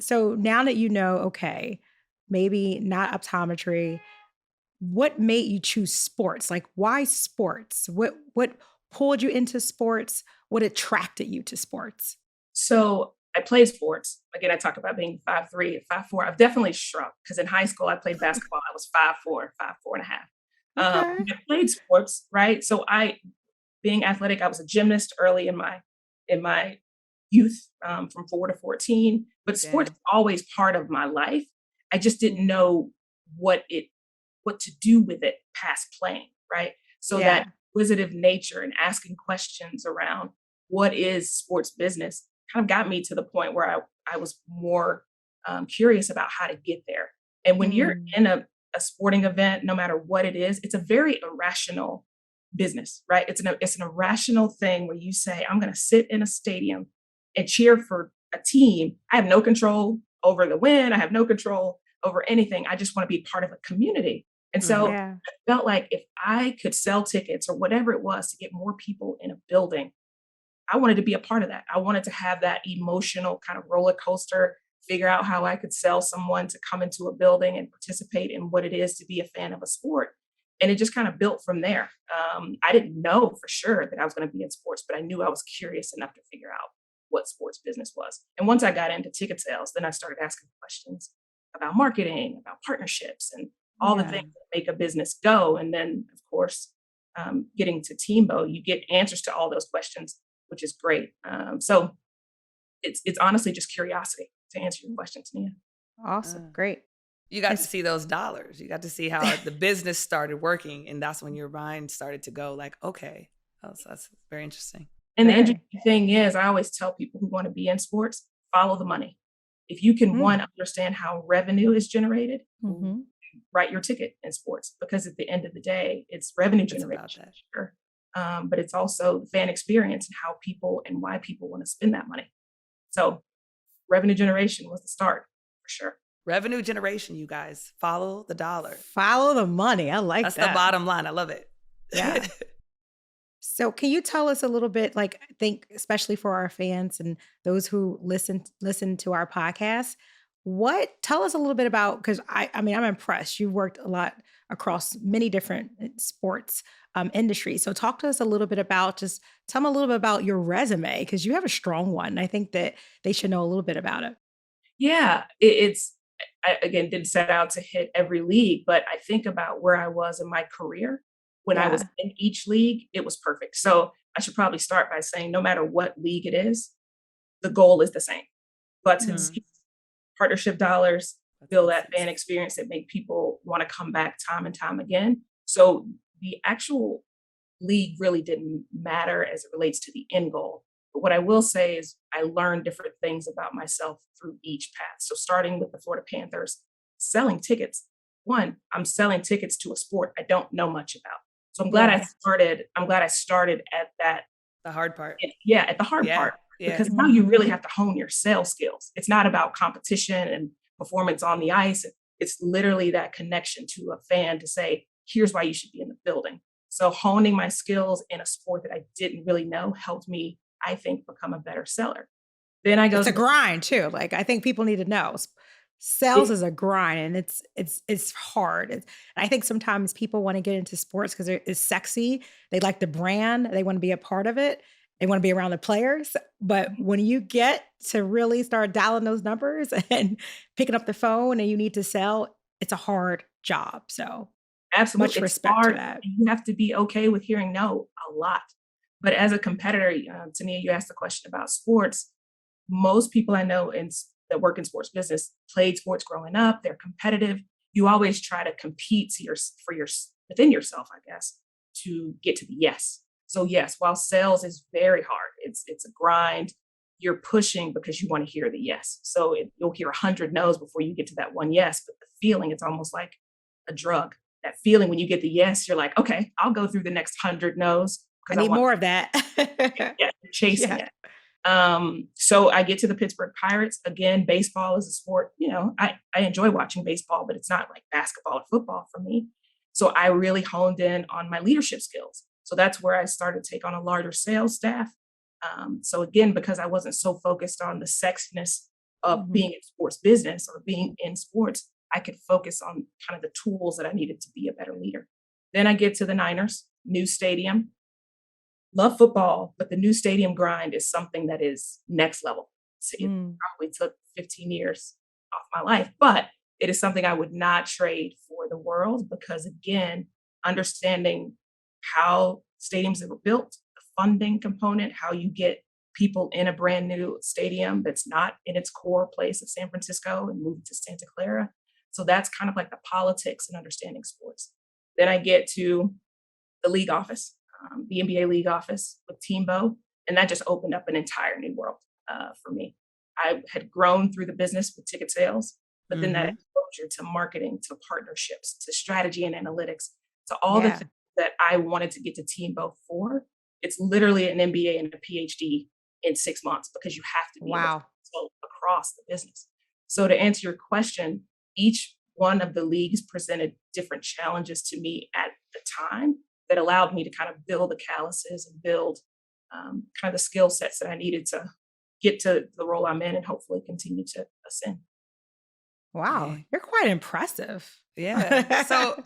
So now that you know, okay, maybe not optometry, what made you choose sports? Like why sports? What pulled you into sports? What attracted you to sports? So I played sports. Again, I talk about being 5'3", 5'4". I've definitely shrunk because in high school I played basketball. I was 5'4", 5'4" and a half. Okay. I played sports, right? So being athletic, I was a gymnast early in my youth, from 4 to 14. But sports Yeah. was always part of my life. I just didn't know what it what to do with it past playing, right? So that Yeah. inquisitive nature and asking questions around what is sports business kind of got me to the point where I was more curious about how to get there. And when you're Mm. in a sporting event, no matter what it is, it's a very irrational business, right? It's an irrational thing where you say, I'm going to sit in a stadium and cheer for a team. I have no control over the win. I have no control over anything. I just want to be part of a community. And so Mhm. Yeah. I felt like if I could sell tickets or whatever it was to get more people in a building, I wanted to be a part of that. I wanted to have that emotional kind of roller coaster, figure out how I could sell someone to come into a building and participate in what it is to be a fan of a sport. And it just kind of built from there. I didn't know for sure that I was going to be in sports, but I knew I was curious enough to figure out what sports business was. And once I got into ticket sales, then I started asking questions about marketing, about partnerships, and all the Yeah. things that make a business go. And then, of course, getting to Teambo, you get answers to all those questions, which is great. So it's honestly just curiosity to answer your question, Tania. Awesome. Uh, Great. you got to It's see those dollars. You got to see how the business started working, and that's when your mind started to go like, okay, oh, so that's very interesting. And the very. interesting thing is, I always tell people who want to be in sports, follow the money. If you can, Mm. one, understand how revenue is generated, Ooh, Mhm. write your ticket in sports because at the end of the day, it's revenue it's about generation, that. sure. But it's also the fan experience and how people and why people want to spend that money. So revenue generation was the start for sure. Revenue generation, you guys. Follow the dollar. Follow the money. I like That's the that. bottom line. I love it. Yeah. So can you tell us a little bit, like I think especially for our fans and those who listen to our podcast, what tell us a little bit about because I mean I'm impressed. You've worked a lot across many different sports industries. So talk to us a little bit about just tell me a little bit about your resume because you have a strong one. I think that they should know a little bit about it. Yeah, I again didn't set out to hit every league, but I think about where I was in my career when I was Yeah. in each league, it was perfect. So I should probably start by saying no matter what league it is, the goal is the same. Butts and Mm. seats, partnership dollars, Butts build and that seats. fan experience that make people want to come back time and time again. So the actual league really didn't matter as it relates to the end goal. But what I will say is I learned different things about myself through each path. So starting with the Florida Panthers, selling tickets. One, I'm selling tickets to a sport I don't know much about. So Yeah. I'm glad I started at that, The hard part. yeah, at the hard Yeah. part, Yeah. because now you Mhm. really have to hone your sales skills. It's not about competition and performance on the ice. It's literally that connection to a fan to say, here's why you should be in the building. So honing my skills in a sport that I didn't really know helped me, I think, become a better seller. Then I go It's to a the grind too. Like I think people need to know. Sales it, is a grind and it's hard. I think sometimes people want to get into sports because it's sexy. They like the brand. They want to be a part of it. They want to be around the players. But when you get to really start dialing those numbers and picking up the phone and you need to sell, it's a hard job. So absolutely, much it's respect to hard. that. You have to be okay with hearing no a lot. But as a competitor, Tania, you asked the question about sports. Most people I know that work in sports business played sports growing up. They're competitive. You always try to compete within yourself, I guess, to get to the yes. So yes, while sales is very hard, it's a grind. You're pushing because you want to hear the yes. So you'll hear 100 no's before you get to that one yes. But the feeling, it's almost like a drug. That feeling when you get the yes, you're like, okay, I'll go through the next 100 no's I because I need want. more of that. Yeah, you're chasing Yeah. it. So I get to the Pittsburgh Pirates. Again, baseball is a sport, I enjoy watching baseball, but it's not like basketball or football for me. So I really honed in on my leadership skills. So that's where I started to take on a larger sales staff. So again, because I wasn't so focused on the sexiness of Mhm. being in sports business or being in sports, I could focus on kind of the tools that I needed to be a better leader. Then I get to the Niners, new stadium, love football, but the new stadium grind is something that is next level. So it Mm. probably took 15 years off my life, but it is something I would not trade for the world because, again, understanding how stadiums are built, the funding component, how you get people in a brand new stadium that's not in its core place of San Francisco and move it to Santa Clara. So that's kind of like the politics and understanding sports. Then I get to the league office, the NBA league office with Teambo, and that just opened up an entire new world for me. I had grown through the business with ticket sales, but then that Mm-hmm. exposure to marketing, to partnerships, to strategy and analytics, to all the Yeah. things that I wanted to get to Teambo for, it's literally an MBA and a PhD in 6 months because you have to be able to Wow. consult across the business. So to answer your question, each one of the leagues presented different challenges to me at the time that allowed me to kind of build the calluses and build kind of the skill sets that I needed to get to the role I'm in and hopefully continue to ascend. Wow. Yeah. You're quite impressive. Yeah. So